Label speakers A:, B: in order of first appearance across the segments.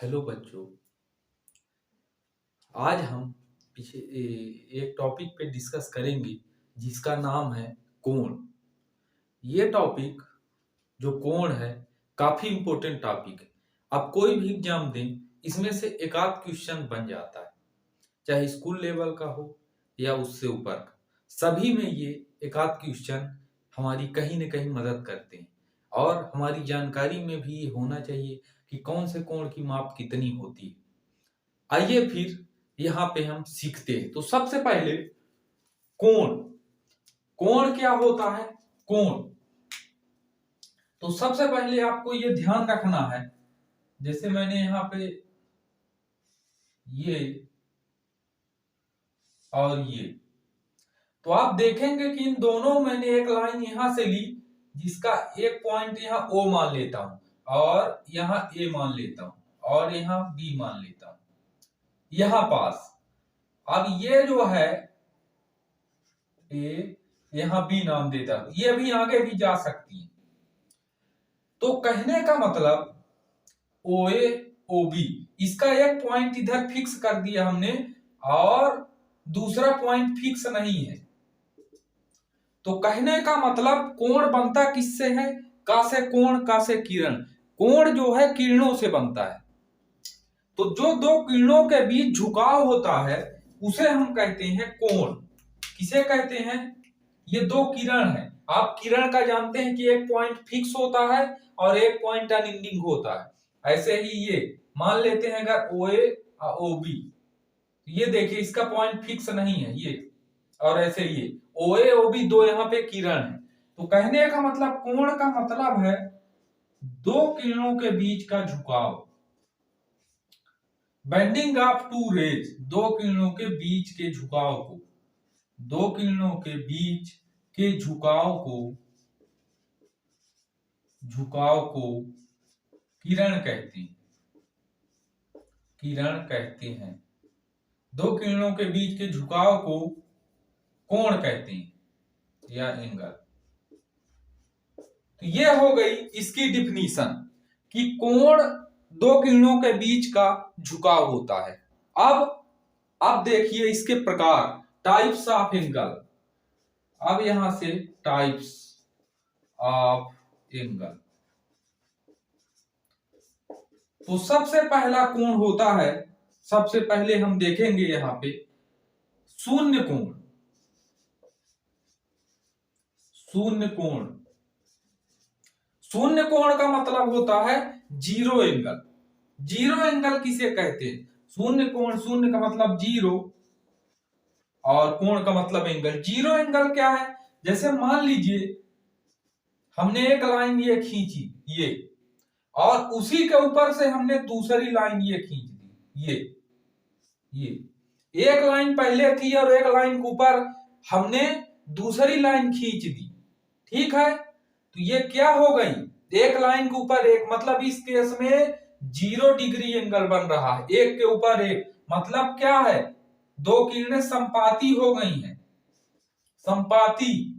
A: Hello बच्चों। आज हम एक टॉपिक पे डिस्कस करेंगे जिसका नाम है कोण। ये टॉपिक जो कोण है काफी इम्पोर्टेंट टॉपिक है। आप कोई भी एग्जाम दें, इसमें से एक आध क्वेश्चन बन जाता है, चाहे स्कूल लेवल का हो या उससे ऊपर का। सभी में ये एक आध क्वेश्चन हमारी कहीं न कहीं मदद करते हैं और हमारी जानकारी में भी ये होना चाहिए कि कौन से कोण की माप कितनी होती है। आइए फिर यहाँ पे हम सीखते हैं। तो सबसे पहले कोण, कोण क्या होता है? कोण, तो सबसे पहले आपको ये ध्यान रखना है, जैसे मैंने यहाँ पे ये और ये, तो आप देखेंगे कि इन दोनों मैंने एक लाइन यहां से ली जिसका एक पॉइंट यहाँ O मान लेता हूं और यहाँ A मान लेता हूं और यहाँ B मान लेता हूं यहां पास। अब ये जो है A, यहाँ B नाम देता हूं, ये भी आगे भी जा सकती है। तो कहने का मतलब OA OB, इसका एक पॉइंट इधर फिक्स कर दिया हमने और दूसरा पॉइंट फिक्स नहीं है। तो कहने का मतलब कोण बनता किससे है? का से कोण, का से किरण। कोण जो है किरणों से बनता है। तो जो दो किरणों के बीच झुकाव होता है उसे हम कहते हैं कोण। किसे कहते हैं? ये दो किरण है। आप किरण का जानते हैं कि एक पॉइंट फिक्स होता है और एक पॉइंट अनइंडिंग होता है। ऐसे ही ये मान लेते हैं अगर OA और OB, ये देखिए इसका पॉइंट फिक्स नहीं है ये, और ऐसे ये OA OB दो यहाँ पे किरण है। तो कहने का मतलब कोण का मतलब है दो किरणों के बीच का झुकाव। बेंडिंग ऑफ टू रेज, दो किरणों के बीच के झुकाव को, दो किरणों के बीच के झुकाव को किरण कहते हैं, किरण कहते हैं। दो किरणों के बीच के झुकाव को कोण कहते हैं या एंगल। तो ये हो गई इसकी डिफिनीशन कि कोण दो किरणों के बीच का झुकाव होता है। अब देखिए इसके प्रकार, टाइप्स ऑफ एंगल। अब यहां से टाइप्स ऑफ एंगल, तो सबसे पहला कोण होता है, सबसे पहले हम देखेंगे यहां पे शून्य कोण। शून्य कोण, शून्य कोण का मतलब होता है जीरो एंगल। जीरो एंगल किसे कहते हैं? शून्य कोण, शून्य का मतलब जीरो और कोण का मतलब एंगल। जीरो एंगल क्या है? जैसे मान लीजिए हमने एक लाइन ये खींची ये, और उसी के ऊपर से हमने दूसरी लाइन ये खींच दी ये एक लाइन पहले थी और एक लाइन के ऊपर हमने दूसरी लाइन खींच दी, ठीक है? तो ये क्या हो गई? एक लाइन के ऊपर एक, मतलब इस केस में 0 डिग्री एंगल बन रहा है, एक के ऊपर एक। मतलब क्या है? दो किरणें संपाती हो गई हैं, संपाती।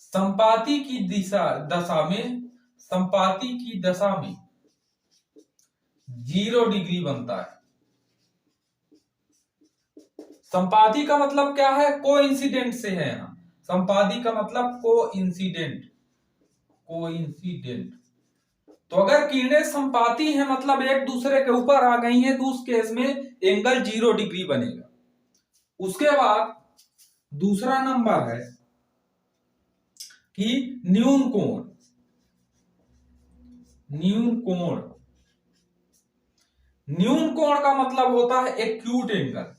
A: संपाती की दशा में 0 डिग्री बनता है। संपाती का मतलब क्या है? कोइंसिडेंट से है यहाँ। संपाती का मतलब कोइंसिडेंट। तो अगर किरणें संपाती हैं मतलब एक दूसरे के ऊपर आ गई हैं, तो उस केस में एंगल 0 डिग्री बनेगा। उसके बाद दूसरा नंबर है कि न्यून कोण। न्यून कोण, न्यून कोण का मतलब होता है एक्यूट एंगल।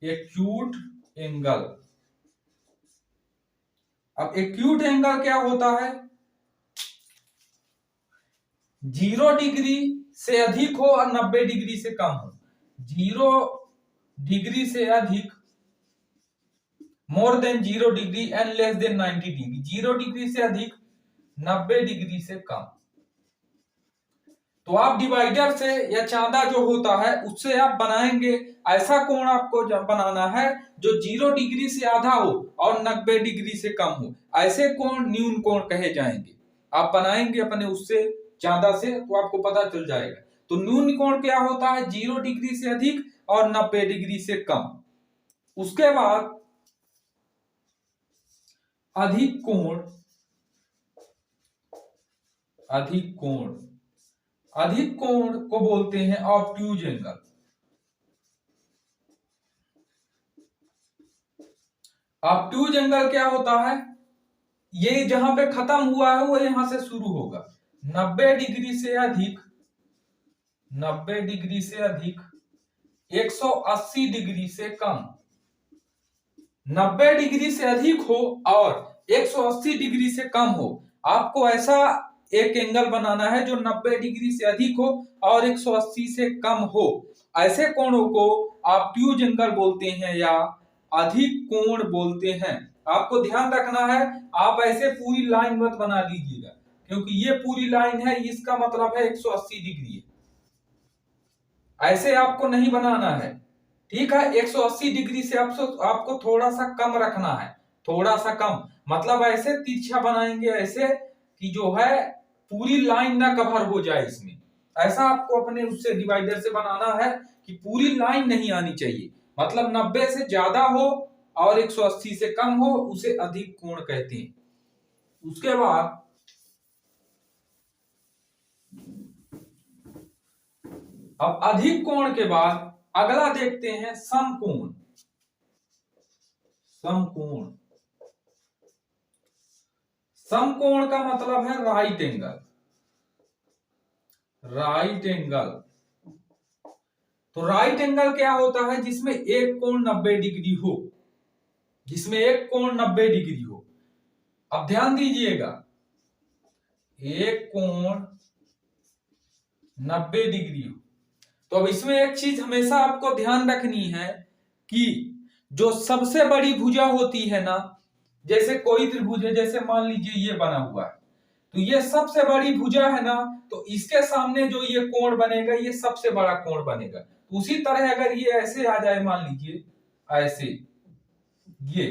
A: Acute angle. अब एक्यूट एंगल क्या होता है? 0 डिग्री से अधिक हो और 90 डिग्री से कम हो। 0 डिग्री से अधिक, more than 0 degree and less than 90 degree. 0 degree से अधिक, 90 डिग्री से कम। तो आप डिवाइडर से या चांदा जो होता है उससे आप बनाएंगे, ऐसा कोण आपको बनाना है जो 0 डिग्री से आधा हो और 90 डिग्री से कम हो। ऐसे कोण न्यून कोण कहे जाएंगे। आप बनाएंगे अपने उससे ज्यादा से, तो आपको पता चल जाएगा। तो न्यून कोण क्या होता है? 0 डिग्री से अधिक और 90 डिग्री से कम। उसके बाद अधिक कोण, अधिक कोण, अधिक कोण को बोलते हैं ऑब्ट्यूज एंगल। ऑब्ट्यूज एंगल क्या होता है? ये जहां पे खत्म हुआ है वो यहां से शुरू होगा। 90 डिग्री से अधिक, 90 डिग्री से अधिक, 180 डिग्री से कम। 90 डिग्री से अधिक हो और 180 डिग्री से कम हो। आपको ऐसा एक एंगल बनाना है जो 90 डिग्री से अधिक हो और 180 से कम हो। ऐसे कोणों को ऑब्ट्यूज एंगल बोलते हैं या अधिक कोण बोलते हैं। आपको ध्यान रखना है, आप ऐसे पूरी लाइन मत बना दीजिएगा, क्योंकि ये पूरी लाइन है, इसका मतलब है 180 डिग्री है। ऐसे आपको नहीं बनाना है, ठीक है। 180 डिग्री से आपको थोड़ा सा कम रखना है, थोड़ा सा कम, मतलब ऐसे तिरछा बनाएंगे ऐसे कि जो है पूरी लाइन ना कवर हो जाए इसमें। ऐसा आपको अपने उससे डिवाइडर से बनाना है कि पूरी लाइन नहीं आनी चाहिए, मतलब 90 से ज्यादा हो और 180 से कम हो, उसे अधिक कोण कहते हैं। उसके बाद अब अधिक कोण के बाद अगला देखते हैं समकोण। समकोण, समकोण का मतलब है राइट एंगल। राइट एंगल, तो राइट एंगल क्या होता है? जिसमें एक कोण 90 डिग्री हो, जिसमें एक कोण 90 डिग्री हो। अब ध्यान दीजिएगा, एक कोण 90 डिग्री हो, तो अब इसमें एक चीज हमेशा आपको ध्यान रखनी है कि जो सबसे बड़ी भुजा होती है ना, जैसे कोई त्रिभुज है, जैसे मान लीजिए ये बना हुआ है, तो ये सबसे बड़ी भुजा है ना, तो इसके सामने जो ये कोण बनेगा ये सबसे बड़ा कोण बनेगा। उसी तरह अगर ये ऐसे आ जाए, मान लीजिए ऐसे, ये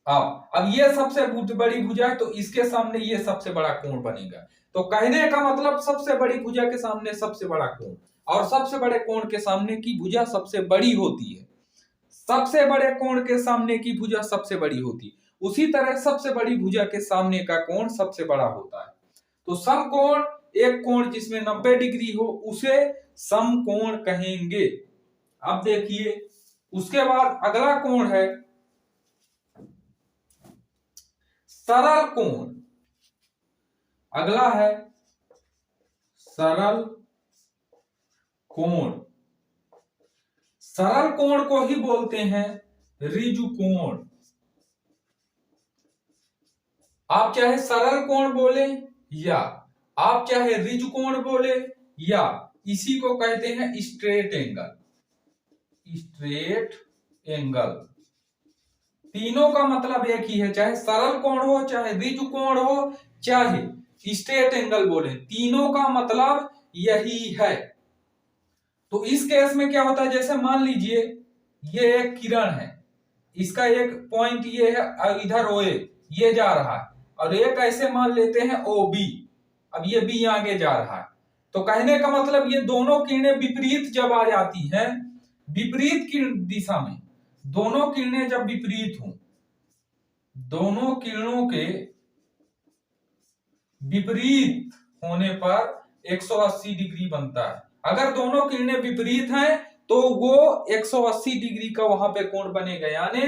A: अब ये सबसे बड़ी भुजा है, तो इसके सामने ये सबसे बड़ा कोण बनेगा। तो कहने का मतलब सबसे बड़ी भुजा के सामने सबसे बड़ा कोण, और सबसे बड़े कोण के सामने की भुजा सबसे बड़ी होती है। सबसे बड़े कोण के सामने की भुजा सबसे बड़ी होती है, उसी तरह सबसे बड़ी भुजा के सामने का कोण सबसे बड़ा होता है। तो समकोण, एक कोण जिसमें 90 डिग्री हो उसे समकोण कहेंगे। अब देखिए, उसके बाद अगला कोण है सरल कोण। अगला है सरल कोण। सरल कोण को ही बोलते हैं ऋजु कोण। आप चाहे सरल कोण बोले या आप चाहे ऋजु कोण बोले या इसी को कहते हैं स्ट्रेट एंगल। स्ट्रेट एंगल, तीनों का मतलब एक ही है, चाहे सरल कोण हो, चाहे ऋजु कोण हो, चाहे स्ट्रेट एंगल बोले, तीनों का मतलब यही है। तो इस केस में क्या होता है, जैसे मान लीजिए ये एक किरण है, इसका एक पॉइंट ये है, इधर ओए ये जा रहा है, और एक ऐसे मान लेते हैं ओ बी, अब ये बी आगे जा रहा है। तो कहने का मतलब ये दोनों किरणें विपरीत जब आ जाती हैं, विपरीत की दिशा में, दोनों किरणें जब विपरीत हों, दोनों किरणों के विपरीत होने पर 180 डिग्री बनता है। अगर दोनों किरणें विपरीत हैं तो वो 180 डिग्री का वहां पे कोण बनेगा, यानी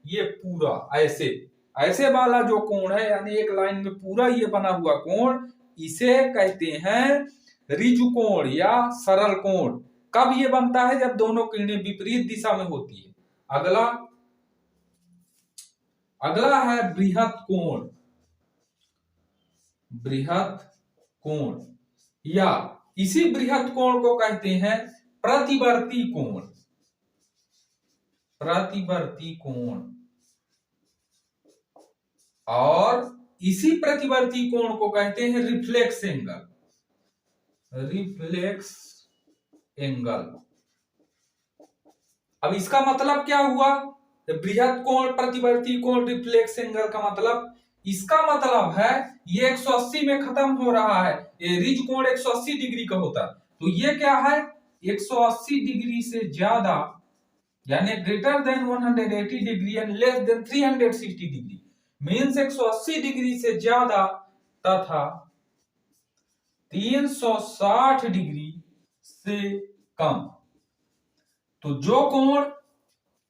A: ये पूरा ऐसे ऐसे वाला जो कोण है, यानी एक लाइन में पूरा ये बना हुआ कोण, इसे कहते हैं ऋजु कोण या सरल कोण। कब ये बनता है? जब दोनों किरणें विपरीत दिशा में होती है। अगला अगला है बृहत कोण। बृहत कोण या इसी बृहत कोण को कहते हैं प्रतिवर्ती कोण। प्रतिवर्ती कोण, और इसी प्रतिवर्ती कोण को कहते हैं रिफ्लेक्स एंगल। रिफ्लेक्स एंगल, अब इसका मतलब क्या हुआ? बृहत कोण, प्रतिवर्ती कोण, रिफ्लेक्स एंगल का मतलब इसका मतलब है ये 180 में खत्म हो रहा है, ये रिज कोण 180 डिग्री का होता है। तो ये क्या है, 180 डिग्री से ज्यादा यानी greater than 180 degree and less than 360 degree, means 180 degree से ज्यादा तथा 360 डिग्री से कम। तो जो कोण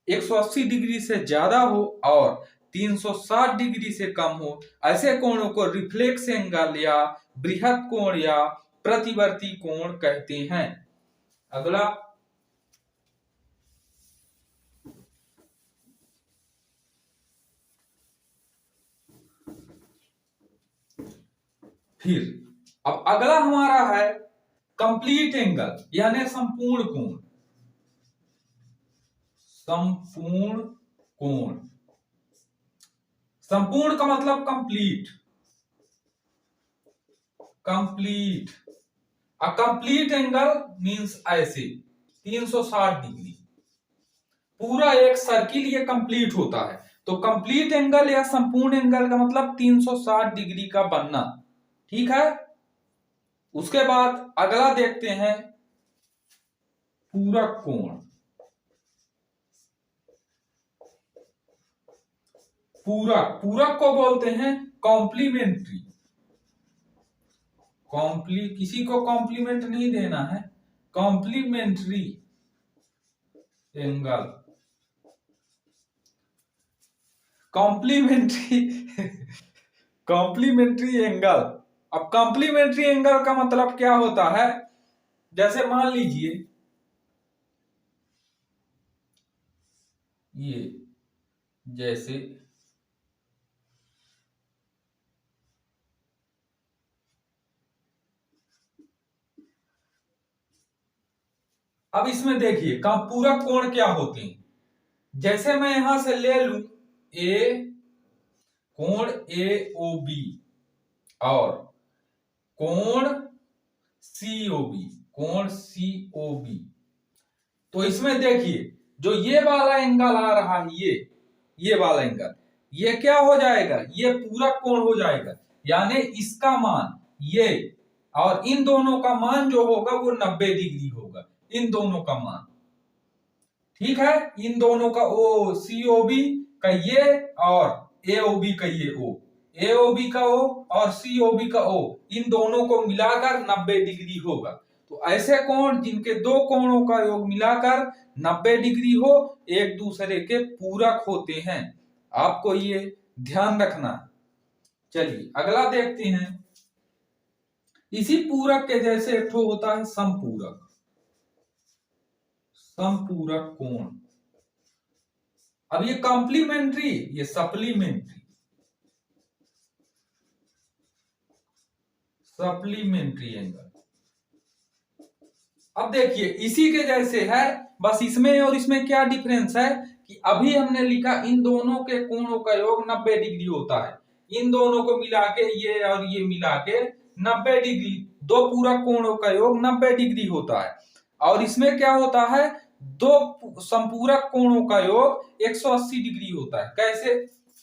A: 180 डिग्री से ज्यादा हो और 360 डिग्री से कम हो, ऐसे कोणों को रिफ्लेक्स एंगल या बृहद कोण या प्रतिवर्ती कोण कहते हैं। अगला, फिर अब अगला हमारा है कंप्लीट एंगल यानी संपूर्ण कोण। संपूर्ण कोण, संपूर्ण का मतलब complete, complete. A complete angle means ऐसे 360 डिग्री, पूरा एक सर्किल ये कंप्लीट होता है। तो कंप्लीट एंगल या संपूर्ण एंगल का मतलब 360 डिग्री का बनना, ठीक है। उसके बाद अगला देखते हैं पूरक कोण। पूरक, पूरक को बोलते हैं कॉम्प्लीमेंट्री। किसी को कॉम्प्लीमेंट नहीं देना है, complementary angle, complementary complementary angle. अब कॉम्प्लीमेंट्री एंगल का मतलब क्या होता है, जैसे मान लीजिए ये, जैसे अब इसमें देखिए पूरक कोण क्या होते हैं। जैसे मैं यहां से ले लूं ए, कोण ए ओ बी और कोण सी ओ बी, कोण सी ओ बी, तो इसमें देखिए जो ये वाला एंगल आ रहा है, ये वाला एंगल, ये क्या हो जाएगा, ये पूरक कोण हो जाएगा। यानी इसका मान ये और इन दोनों का मान जो होगा वो 90 डिग्री होगा, इन दोनों का मान, ठीक है। इन दोनों का ओ सी ओ बी का ये और ए ओ बी का ये ओ, ए ओ बी का ओ और सी ओ बी का ओ, इन दोनों को मिलाकर 90 डिग्री होगा। तो ऐसे कोण जिनके दो कोणों का योग मिलाकर 90 डिग्री हो, एक दूसरे के पूरक होते हैं। आपको ये ध्यान रखना। चलिए अगला देखते हैं। इसी पूरक के जैसे एक ठो होता है समपूरक, समपूरक कोण। अब ये कॉम्प्लीमेंट्री, ये सप्लीमेंट्री, सप्लीमेंट्री एंगल। अब देखिए इसी के जैसे है, बस इसमें और इसमें क्या डिफरेंस है कि अभी हमने लिखा इन दोनों के कोणों का योग 90 डिग्री होता है, इन दोनों को मिला के ये और ये मिला के 90 डिग्री, दो पूरक कोणों का योग 90 डिग्री होता है। और इसमें क्या होता है, दो संपूरक कोणों का योग 180 डिग्री होता है। कैसे,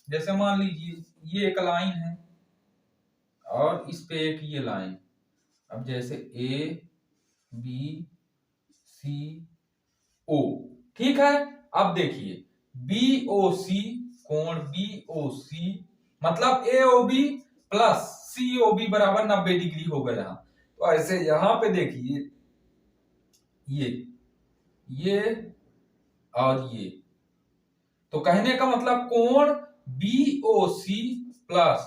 A: जैसे मान लीजिए ये एक लाइन है और इस पे एक ये लाइन, अब जैसे ए बी सी ओ, ठीक है। अब देखिए बी ओ सी, कोण बी ओ सी मतलब ए ओ बी प्लस सी ओ बी बराबर 90 डिग्री हो गया। तो ऐसे यहां पे देखिए ये और ये, तो कहने का मतलब कोण बी ओ सी प्लस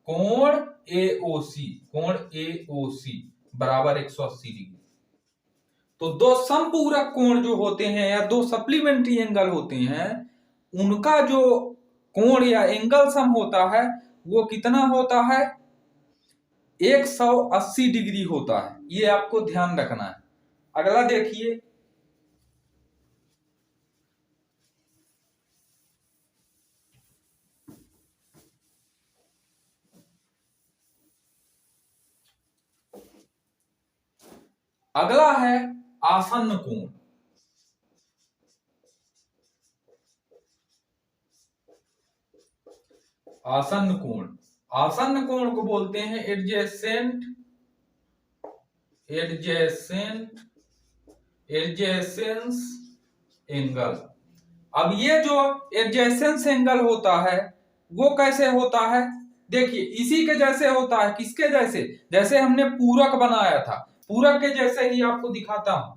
A: कोण ए ओ सी, कोण ए ओ सी बराबर 180 डिग्री। तो दो समपूरक कोण जो होते हैं या दो सप्लीमेंट्री एंगल होते हैं, उनका जो कोण या एंगल सम होता है वो कितना होता है, 180 डिग्री होता है। ये आपको ध्यान रखना है। अगला देखिए, अगला है आसन्न कोण। आसन्न कोण आसन्न कोण को बोलते हैं एडजेसेंट एडजेसेंस एंगल। अब ये जो एडजेसेंस एंगल होता है वो कैसे होता है, देखिए इसी के जैसे होता है। किसके जैसे? जैसे हमने पूरक बनाया था, पूरक के जैसे ही आपको दिखाता हूं।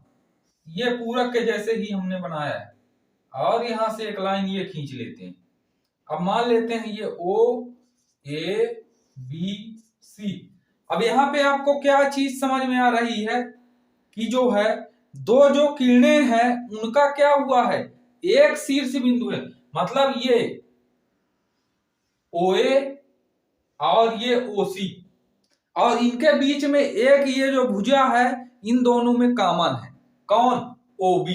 A: ये पूरक के जैसे ही हमने बनाया है और यहां से एक लाइन ये खींच लेते हैं। अब मान लेते हैं ये O A B C। अब यहाँ पे आपको क्या चीज समझ में आ रही है कि जो है दो जो किरणें हैं उनका क्या हुआ है, एक शीर्ष बिंदु है। मतलब ये OA और ये OC और इनके बीच में एक ये जो भुजा है इन दोनों में कॉमन है। कौन? OB।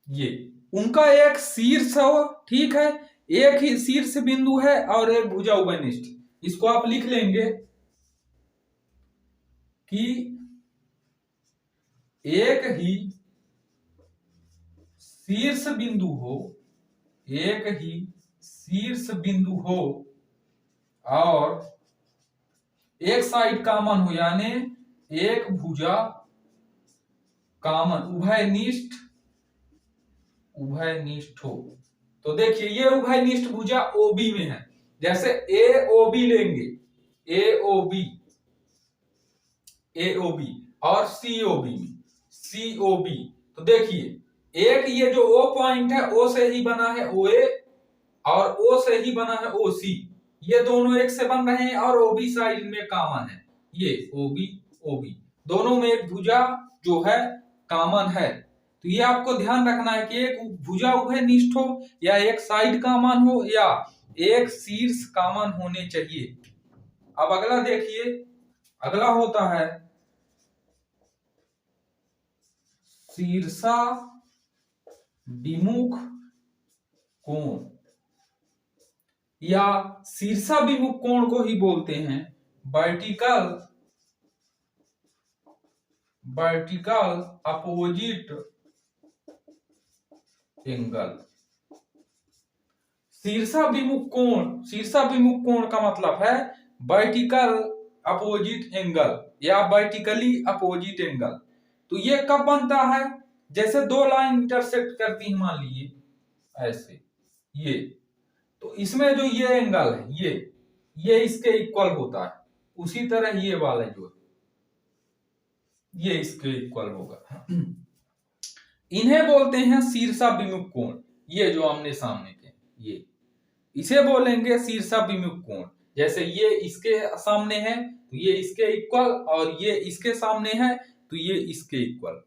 A: ये उनका एक शीर्ष हो, ठीक है, एक ही शीर्ष बिंदु है और एक भुजा उभयनिष्ठ। इसको आप लिख लेंगे कि एक ही शीर्ष बिंदु हो, एक ही शीर्ष बिंदु हो और एक साइड कॉमन हो, यानी एक भुजा कॉमन उभयनिष्ठ हो। तो देखिए ये उभयनिष्ठ भुजा OB में है। जैसे AOB लेंगे, AOB और COB। तो देखिए एक ये जो O पॉइंट है O से ही बना है OA और O से ही बना है OC। ये दोनों एक से बन रहे हैं और OB साइड में कॉमन है। ये OB दोनों में एक भुजा जो है कॉमन है। तो ये आपको ध्यान रखना है कि एक भुजा उभयनिष्ठ हो या एक साइड कॉमन हो या एक शीर्ष कॉमन होने चाहिए। अब अगला देखिए, अगला होता है शीर्षाभिमुख कोण या शीर्षाभिमुख कोण को ही बोलते हैं वर्टिकल अपोजिट एंगल। शीर्षाभिमुख कोण का मतलब है वर्टिकल अपोजिट एंगल या वर्टिकली अपोजिट एंगल। तो ये कब बनता है? जैसे दो लाइन इंटरसेक्ट करती है, मान लीजिए ऐसे ये, तो इसमें जो ये एंगल है ये इसके इक्वल होता है। उसी तरह ये वाला जो है ये इसके इक्वल होगा। इन्हें बोलते हैं शीर्षाभिमुख कोण। ये जो आमने सामने के ये इसे बोलेंगे शीर्षाभिमुख कोण। जैसे ये इसके सामने है तो ये इसके इक्वल और ये इसके सामने है तो ये इसके इक्वल।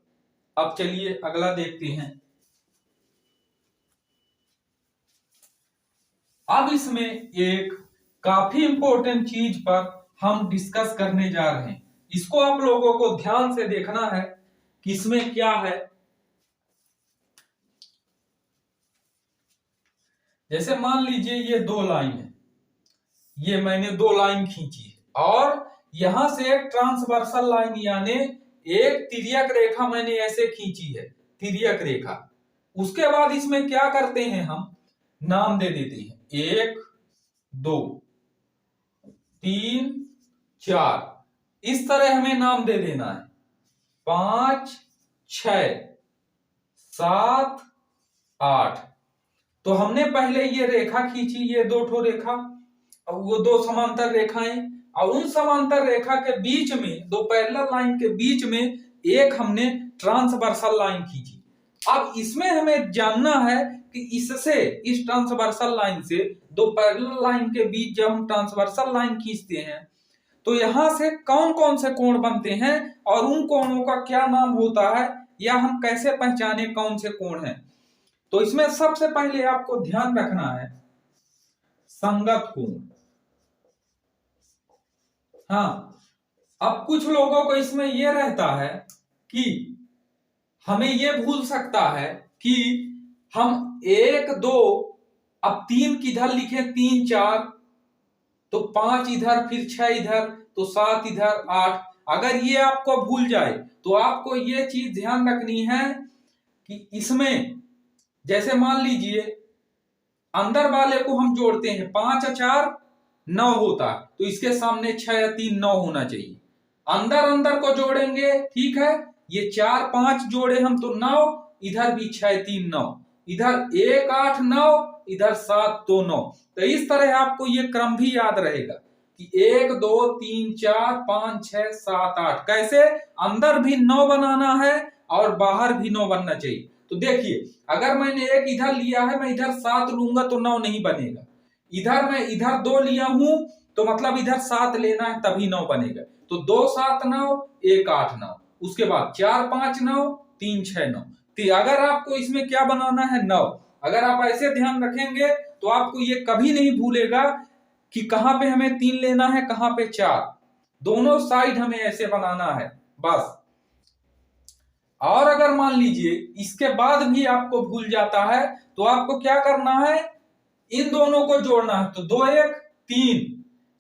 A: अब चलिए अगला देखते हैं। अब इसमें एक काफी इंपॉर्टेंट चीज पर हम डिस्कस करने जा रहे हैं। इसको आप लोगों को ध्यान से देखना है कि इसमें क्या है। जैसे मान लीजिए ये दो लाइन है, ये मैंने दो लाइन खींची है और यहां से एक ट्रांसवर्सल लाइन यानी एक तिर्यक रेखा मैंने ऐसे खींची है, तिर्यक रेखा। उसके बाद इसमें क्या करते हैं, हम नाम दे देते हैं 1 2 3 4, इस तरह हमें नाम दे देना है 5 6 7 8। तो हमने पहले ये रेखा खींची, ये दो ठो रेखा और वो दो समांतर रेखाएं, और उन समांतर रेखा के बीच में दो पैरेलल लाइन के बीच में एक हमने ट्रांसवर्सल लाइन खींची। अब इसमें हमें जानना है कि इससे, इस ट्रांसवर्सल लाइन से दो पैरेलल लाइन के बीच जब हम ट्रांसवर्सल लाइन खींचते हैं तो यहां से कौन कौन से कोण बनते हैं और उन कोणों का क्या नाम होता है, या हम कैसे पहचाने कौन से कोण हैं। तो इसमें सबसे पहले आपको ध्यान रखना है संगत कोण। हाँ, अब कुछ लोगों को इसमें यह रहता है कि हमें यह भूल सकता है कि हम 1 2, अब 3 किधर लिखे, 3 4, तो 5 इधर, फिर 6 इधर, तो 7 इधर, 8। अगर ये आपको भूल जाए तो आपको ये चीज ध्यान रखनी है कि इसमें जैसे मान लीजिए अंदर वाले को हम जोड़ते हैं, 5 और 4 9 होता है, तो इसके सामने 6 या 3 9 होना चाहिए। अंदर अंदर को जोड़ेंगे, ठीक है, ये 4 5 जोड़े हम तो 9, इधर भी 6 3 9, इधर 1 8 9, इधर 7 2 9। तो इस तरह आपको ये क्रम भी याद रहेगा कि 1 2 3 4 5 6 7 8, कैसे अंदर भी 9 बनाना है और बाहर भी 9 बनना चाहिए। तो देखिए, अगर मैंने एक इधर लिया है, मैं इधर 7 लूंगा तो 9 नहीं बनेगा। इधर मैं इधर 2 लिया हूं तो मतलब इधर 7 लेना है तभी 9 बनेगा। तो 2 7 9 1 8 9, उसके बाद 4 5 9 3 6 9। तो अगर आपको इसमें क्या बनाना है 9, अगर आप ऐसे ध्यान रखेंगे तो आपको ये कभी नहीं भूलेगा कि कहां पे हमें 3 लेना है, कहां पे 4, दोनों साइड हमें ऐसे बनाना है बस। और अगर मान लीजिए इसके बाद भी आपको भूल जाता है तो आपको क्या करना है, इन दोनों को जोड़ना है। तो 2 1 3,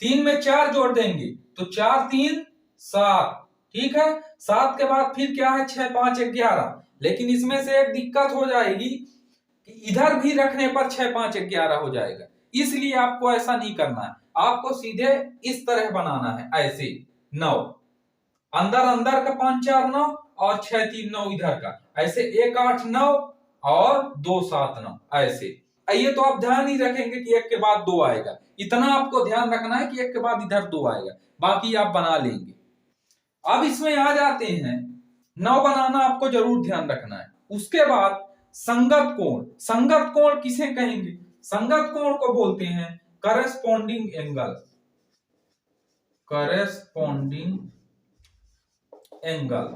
A: 3 में 4 जोड़ देंगे तो 4 3 7, ठीक है। 7 के बाद फिर क्या है, 6 5 11। लेकिन इसमें से एक दिक्कत हो जाएगी कि इधर भी रखने पर 6 5 11 हो जाएगा, इसलिए आपको ऐसा नहीं करना है, आपको सीधे इस तरह बनाना है, ऐसे 9 अंदर अंदर का 5 4 9 और 6 3 9 इधर का, ऐसे 1 8 9 और 2 7 9 ऐसे। ये तो आप ध्यान ही रखेंगे कि एक के बाद 2 आएगा, इतना आपको ध्यान रखना है कि एक के बाद इधर 2 आएगा, बाकी आप बना लेंगे। अब इसमें आ जाते हैं, 9 बनाना आपको जरूर ध्यान रखना है। उसके बाद संगत कोण, संगत कोण किसे कहेंगे, संगत कोण को बोलते हैं करेस्पॉन्डिंग एंगल, करेस्पॉन्डिंग एंगल।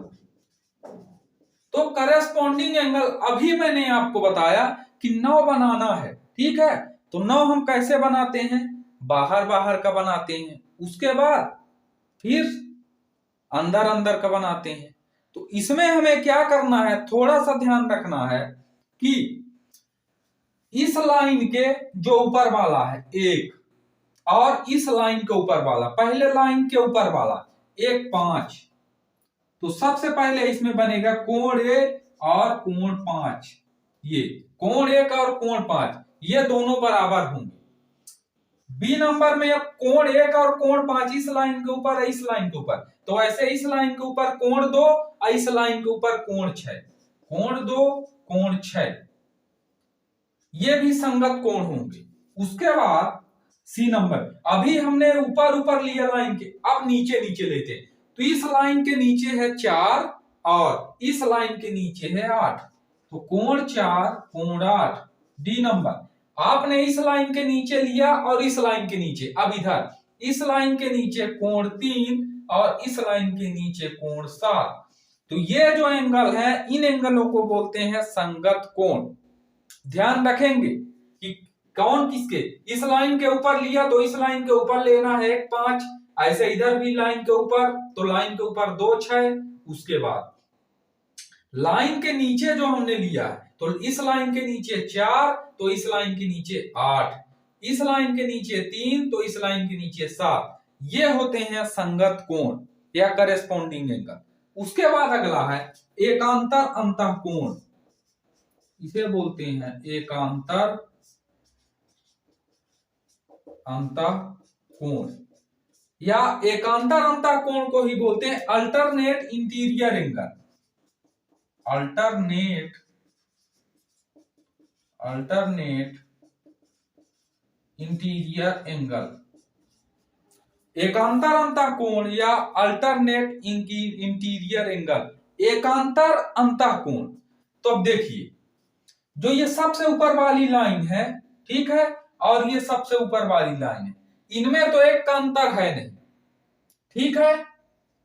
A: तो करेस्पॉन्डिंग एंगल अभी मैंने आपको बताया कि 9 बनाना है, ठीक है। तो 9 हम कैसे बनाते हैं, बाहर बाहर का बनाते हैं, उसके बाद फिर अंदर अंदर का बनाते हैं। तो इसमें हमें क्या करना है, थोड़ा सा ध्यान रखना है कि इस लाइन के जो ऊपर वाला है 1 और इस लाइन के ऊपर वाला, पहले लाइन के ऊपर वाला 1 5, तो सबसे पहले इसमें बनेगा कोण 1 और कोण 5। ये कोण 1 और कोण 5 ये दोनों बराबर होंगे। बी नंबर में अब कोण 1 और कोण 5 इस लाइन के ऊपर है, इस लाइन के ऊपर, तो ऐसे इस लाइन के ऊपर कोण 2 और इस लाइन के ऊपर कोण 6, कोण 2 कोण 6, ये भी संगत कोण होंगे। उसके बाद सी नंबर, अभी हमने ऊपर ऊपर लिया लाइन के, अब नीचे नीचे लेते, तो इस लाइन के नीचे है 4 और इस लाइन के नीचे है 8, तो कोण 4 कोण 8, डी नंबर। आपने इस लाइन के नीचे लिया और इस लाइन के नीचे, अब इधर इस लाइन के नीचे कोण 3 और इस लाइन के नीचे कोण 7, तो ये जो एंगल है इन एंगलों को बोलते हैं संगत कोण। ध्यान रखेंगे कि कौन किसके, इस लाइन के ऊपर लिया तो इस लाइन के ऊपर लेना है 1 5, ऐसे इधर भी लाइन के ऊपर, तो लाइन के ऊपर 2 6, उसके बाद लाइन के नीचे जो हमने लिया है, तो इस लाइन के नीचे 4 तो इस लाइन के नीचे 8, इस लाइन के नीचे 3 तो इस लाइन के नीचे 7, ये होते हैं संगत कोण या करेस्पॉन्डिंग एंगल। उसके बाद अगला है एकांतर अंतःकोण, इसे बोलते हैं एकांतर अंतःकोण या एकांतर अंतःकोण को ही बोलते हैं alternate interior angle, alternate interior angle. एकांतर अंतःकोण या अल्टरनेट इंटीरियर एंगल, एकांतर अंतःकोण। तो अब देखिए, जो ये सबसे ऊपर वाली लाइन है, ठीक है, और ये सबसे ऊपर वाली लाइन है, इनमें तो एक का अंतर है नहीं, ठीक है।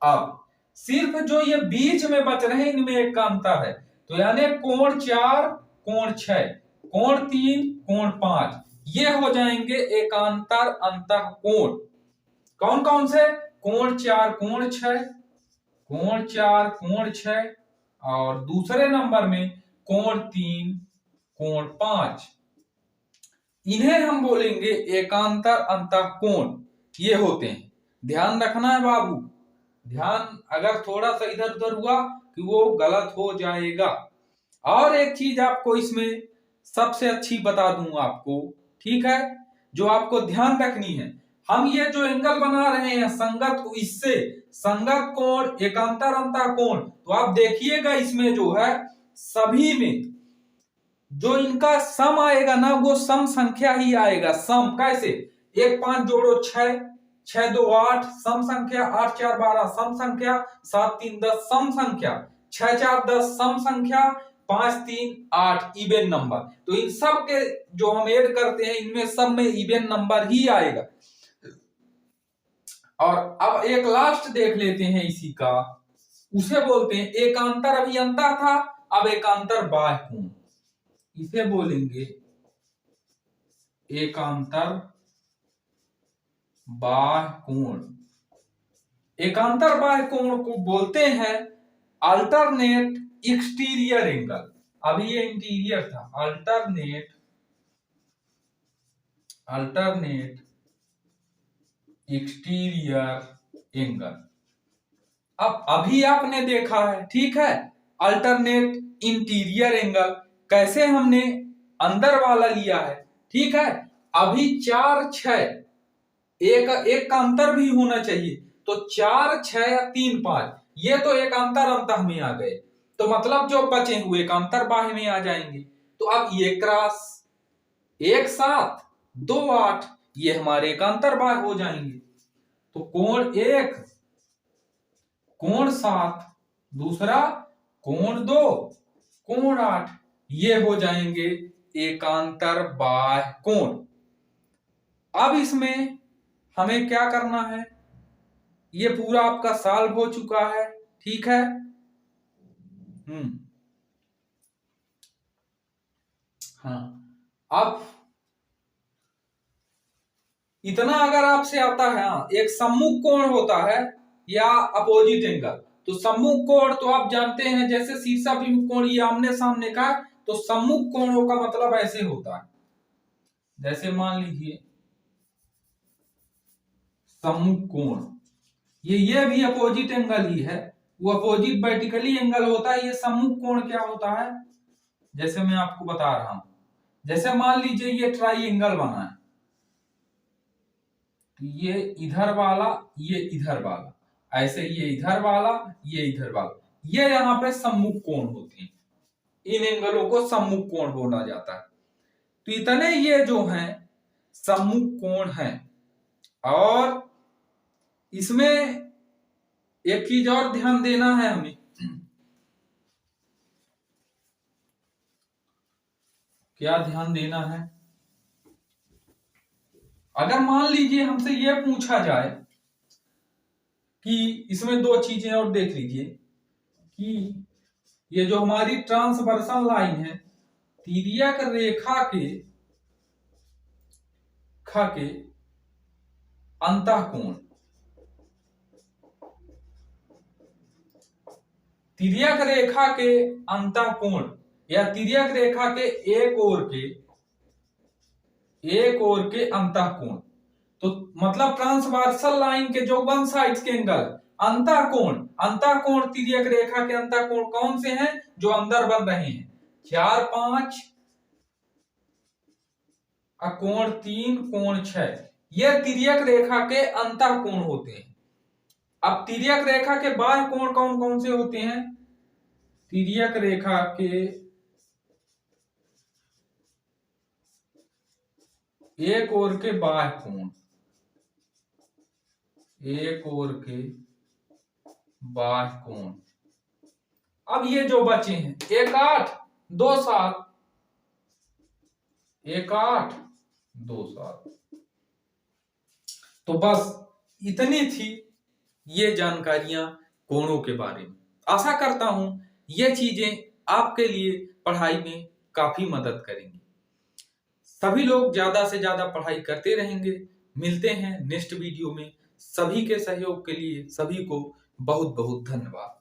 A: अब सिर्फ जो ये बीच में बच रहे हैं इनमें एक का अंतर है, तो यानी कोण 4 कोण 6 कोण 3 कोण 5, ये हो जाएंगे एकांतर अंतःकोण। कौन कौन से, कोण 4 कोण 6, कोण 4 कोण 6 और दूसरे नंबर में कोण 3 कोण 5, इन्हें हम बोलेंगे एकांतर अंतःकोण, ये होते हैं। ध्यान रखना है बाबू, ध्यान अगर थोड़ा सा इधर उधर हुआ कि वो गलत हो जाएगा। और एक चीज आपको इसमें सबसे अच्छी बता दूं आपको ठीक है, जो आपको ध्यान रखनी है। हम ये जो एंगल बना रहे हैं संगत को, इससे संगत कोण, एकांतर अंतः कोण, तो आप देखिएगा इसमें जो है सभी में जो इनका सम आएगा ना वो सम संख्या ही आएगा। सम कैसे, 1 5 जोड़ो 6, 6 2 8 सम संख्या, 8 4 12 सम संख्या, 7 3 10 सम संख्या, 6 4 10 सम संख्या, 5 3 8 इवन नंबर। तो इन सब के जो हम ऐड करते हैं इनमें सब में इवन नंबर ही आएगा। और अब एक लास्ट देख लेते हैं इसी का, उसे बोलते हैं एकांतर अभियंता था, अब एकांतर बाह्य कोण, इसे बोलेंगे एकांतर बाह्य कोण। एकांतर बाह्य कोण को बोलते हैं अल्टरनेट एक्सटीरियर एंगल। अभी ये इंटीरियर था, अल्टरनेट एक्सटीरियर एंगल। अब अभी आपने देखा है, ठीक है, अल्टरनेट इंटीरियर एंगल कैसे हमने अंदर वाला लिया है, ठीक है। अभी 4 6 एक का अंतर भी होना चाहिए, तो 4 6 या 3 5 ये तो एक अंतर अंतः में आ गए, तो मतलब जो बचे हुए एक अंतर बाह्य में आ जाएंगे। तो अब ये क्रॉस 1 7 2 8 ये हमारे एक अंतर बाह्य हो जाएंगे। तो कोण 1 कोण 7, दूसरा कोण 2 कोण 8 ये हो जाएंगे एकांतर बाह्य कोण। अब इसमें हमें क्या करना है, ये पूरा आपका सॉल्व हो चुका है, ठीक है। हाँ, अब इतना अगर आपसे आता है, हाँ, एक सम्मुख कोण होता है या अपोजिट एंगल। तो सम्मुख कोण तो आप जानते हैं, जैसे शीर्षाभिमुख कोण ये आमने सामने का, तो सम्मुख कोणों का मतलब ऐसे होता है, जैसे मान लीजिए सम्मुख कोण, ये भी अपोजिट एंगल ही है, वो अपोजिट वर्टिकली एंगल होता है। ये सम्मुख कोण क्या होता है, जैसे मैं आपको बता रहा हूं, जैसे मान लीजिए ये ट्राइएंगल बना है, तो ये इधर वाला ये इधर वाला, ऐसे ये इधर वाला ये इधर वाला, ये यहाँ पे सम्मुख कोण होते हैं, इन एंगलों को सम्मुख कोण बोला जाता है। तो इतने ये जो हैं सम्मुख कोण हैं। और इसमें एक चीज और ध्यान देना है हमें, क्या ध्यान देना है, अगर मान लीजिए हमसे यह पूछा जाए कि इसमें 2 चीजें और देख लीजिए कि ये जो हमारी ट्रांसवर्सल लाइन है, तिर्यक रेखा के अंतःकोण, तिर्यक रेखा के अंतःकोण या तिर्यक रेखा के एक ओर के अंतःकोण, तो मतलब ट्रांसवर्सल लाइन के जो वन साइड्स के एंगल, अंतःकोण तिर्यक रेखा के अंतःकोण कौन से हैं, जो अंदर बन रहे हैं, 4 5 कोण 3 कोण 6, ये तिर्यक रेखा के अंतःकोण होते हैं। अब तिर्यक रेखा के बाह्य कोण कौन कौन से होते हैं, तिर्यक रेखा के एक ओर के बाह्य कोण, एक ओर के बाह्य कोण। अब ये जो बचे हैं 1 8 2 7, 1 8 2 7, तो बस इतनी थी ये जानकारियां कोणों के बारे में। आशा करता हूं ये चीजें आपके लिए पढ़ाई में काफी मदद करेंगी। सभी लोग ज्यादा से ज्यादा पढ़ाई करते रहेंगे। मिलते हैं नेक्स्ट वीडियो में। सभी के सहयोग के लिए सभी को बहुत बहुत धन्यवाद।